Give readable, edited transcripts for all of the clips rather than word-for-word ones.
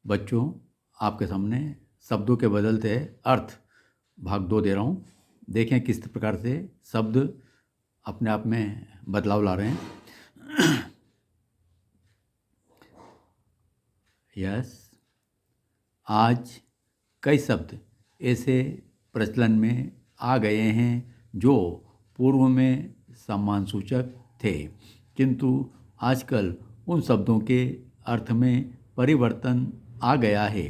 बच्चों, आपके सामने शब्दों के बदलते अर्थ भाग 2 दे रहा हूँ। देखें किस प्रकार से शब्द अपने आप में बदलाव ला रहे हैं। यस, आज कई शब्द ऐसे प्रचलन में आ गए हैं जो पूर्व में सम्मानसूचक थे, किंतु आजकल उन शब्दों के अर्थ में परिवर्तन आ गया है।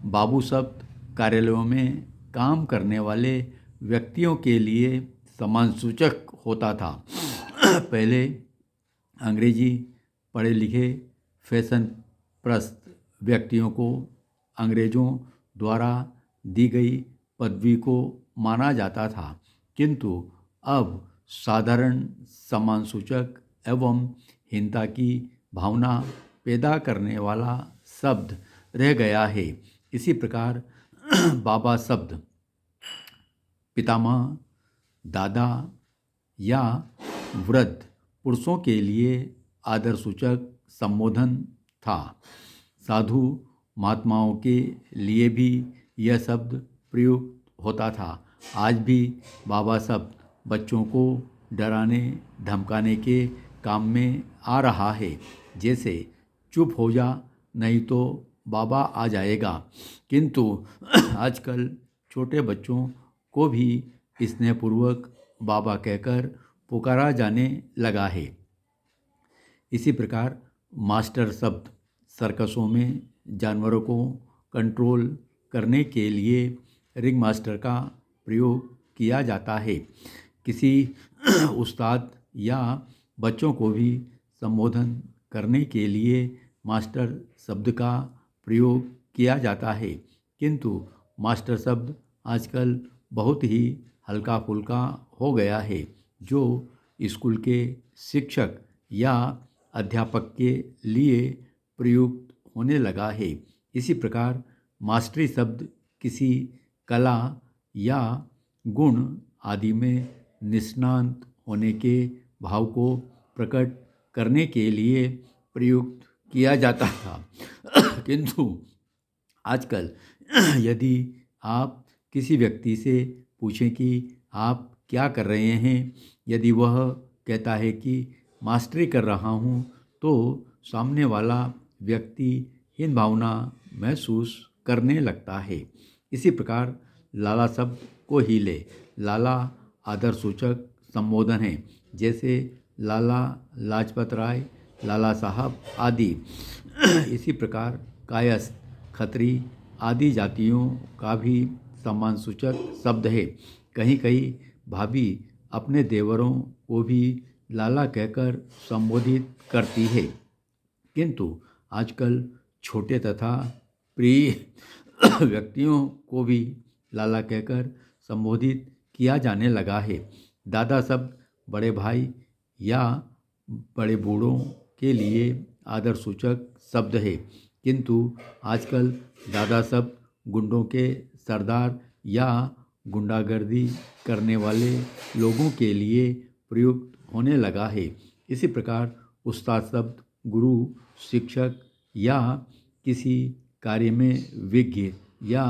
बाबू शब्द कार्यालयों में काम करने वाले व्यक्तियों के लिए सम्मानसूचक होता था। पहले अंग्रेजी पढ़े लिखे फैशन प्रस्त व्यक्तियों को अंग्रेज़ों द्वारा दी गई पदवी को माना जाता था, किंतु अब साधारण सम्मानसूचक एवं हीनता की भावना पैदा करने वाला शब्द रह गया है। इसी प्रकार बाबा शब्द पितामह, दादा या वृद्ध पुरुषों के लिए आदरसूचक संबोधन था। साधु महात्माओं के लिए भी यह शब्द प्रयुक्त होता था। आज भी बाबा शब्द बच्चों को डराने धमकाने के काम में आ रहा है, जैसे चुप हो जा नहीं तो बाबा आ जाएगा। किंतु आजकल छोटे बच्चों को भी स्नेहपूर्वक बाबा कहकर पुकारा जाने लगा है। इसी प्रकार मास्टर शब्द सर्कसों में जानवरों को कंट्रोल करने के लिए रिंग मास्टर का प्रयोग किया जाता है। किसी उस्ताद या बच्चों को भी संबोधन करने के लिए मास्टर शब्द का प्रयोग किया जाता है, किंतु मास्टर शब्द आजकल बहुत ही हल्का फुल्का हो गया है, जो स्कूल के शिक्षक या अध्यापक के लिए प्रयुक्त होने लगा है। इसी प्रकार मास्टरी शब्द किसी कला या गुण आदि में निष्णात होने के भाव को प्रकट करने के लिए प्रयुक्त किया जाता था। किंतु आजकल यदि आप किसी व्यक्ति से पूछें कि आप क्या कर रहे हैं, यदि वह कहता है कि मास्टरी कर रहा हूँ, तो सामने वाला व्यक्ति हीन भावना महसूस करने लगता है। इसी प्रकार लाला शब्द को ही ले। लाला आदरसूचक संबोधन है, जैसे लाला लाजपत राय, लाला साहब आदि। इसी प्रकार कायस्थ, खत्री आदि जातियों का भी सम्मानसूचक शब्द है। कहीं कहीं भाभी अपने देवरों को भी लाला कहकर संबोधित करती है, किंतु आजकल छोटे तथा प्रिय व्यक्तियों को भी लाला कहकर संबोधित किया जाने लगा है। दादा शब्द बड़े भाई या बड़े बूढ़ों के लिए आदरसूचक शब्द है, किंतु आजकल दादा शब्द गुंडों के सरदार या गुंडागर्दी करने वाले लोगों के लिए प्रयुक्त होने लगा है। इसी प्रकार उस्ताद शब्द गुरु, शिक्षक या किसी कार्य में विज्ञ या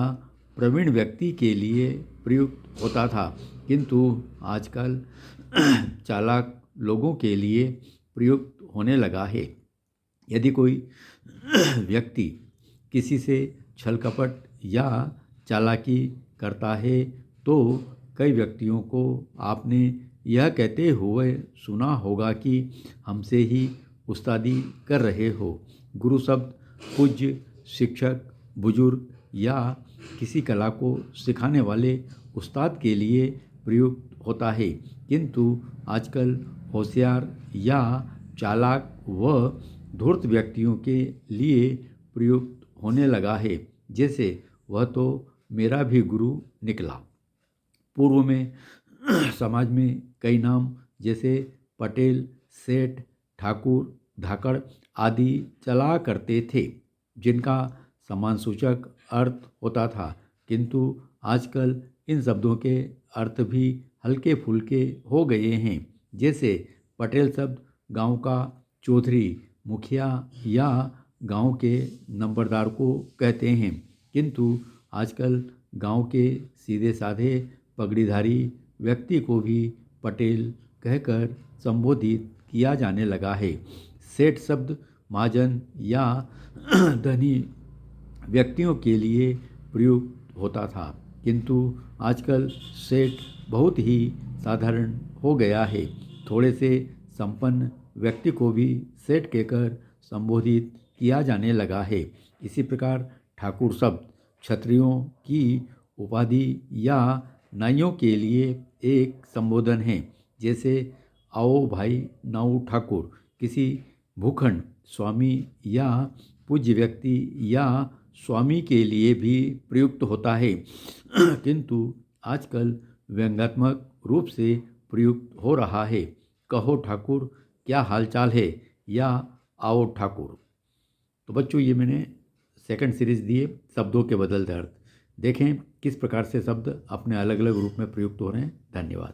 प्रवीण व्यक्ति के लिए प्रयुक्त होता था, किंतु आजकल चालाक लोगों के लिए प्रयुक्त होने लगा है। यदि कोई व्यक्ति किसी से छल कपट या चालाकी करता है, तो कई व्यक्तियों को आपने यह कहते हुए सुना होगा कि हमसे ही उस्तादी कर रहे हो। गुरु शब्द पूज्य, शिक्षक, बुजुर्ग या किसी कला को सिखाने वाले उस्ताद के लिए प्रयुक्त होता है, किंतु आजकल होशियार या चालाक व धूर्त व्यक्तियों के लिए प्रयुक्त होने लगा है, जैसे वह तो मेरा भी गुरु निकला। पूर्व में समाज में कई नाम जैसे पटेल, सेठ, ठाकुर, धाकड़ आदि चला करते थे, जिनका सम्मानसूचक अर्थ होता था, किंतु आजकल इन शब्दों के अर्थ भी हल्के फुल्के हो गए हैं। जैसे पटेल शब्द गांव का चौधरी, मुखिया या गांव के नंबरदार को कहते हैं, किंतु आजकल गांव के सीधे साधे पगड़ीधारी व्यक्ति को भी पटेल कहकर संबोधित किया जाने लगा है। सेठ शब्द महाजन या धनी व्यक्तियों के लिए प्रयुक्त होता था, किंतु आजकल सेठ बहुत ही साधारण हो गया है। थोड़े से संपन्न व्यक्ति को भी सेठ कहकर संबोधित किया जाने लगा है। इसी प्रकार ठाकुर शब्द क्षत्रियों की उपाधि या नाइयों के लिए एक संबोधन है। जैसे आओ भाई नाऊ ठाकुर किसी भूखंड स्वामी या पूज्य व्यक्ति या स्वामी के लिए भी प्रयुक्त होता है, किंतु आजकल व्यंग्यात्मक रूप से प्रयुक्त हो रहा है। कहो ठाकुर क्या हालचाल है या आओ ठाकुर। तो बच्चों, ये मैंने सेकंड सीरीज दिए शब्दों के बदलते अर्थ। देखें किस प्रकार से शब्द अपने अलग अलग रूप में प्रयुक्त हो रहे हैं। धन्यवाद।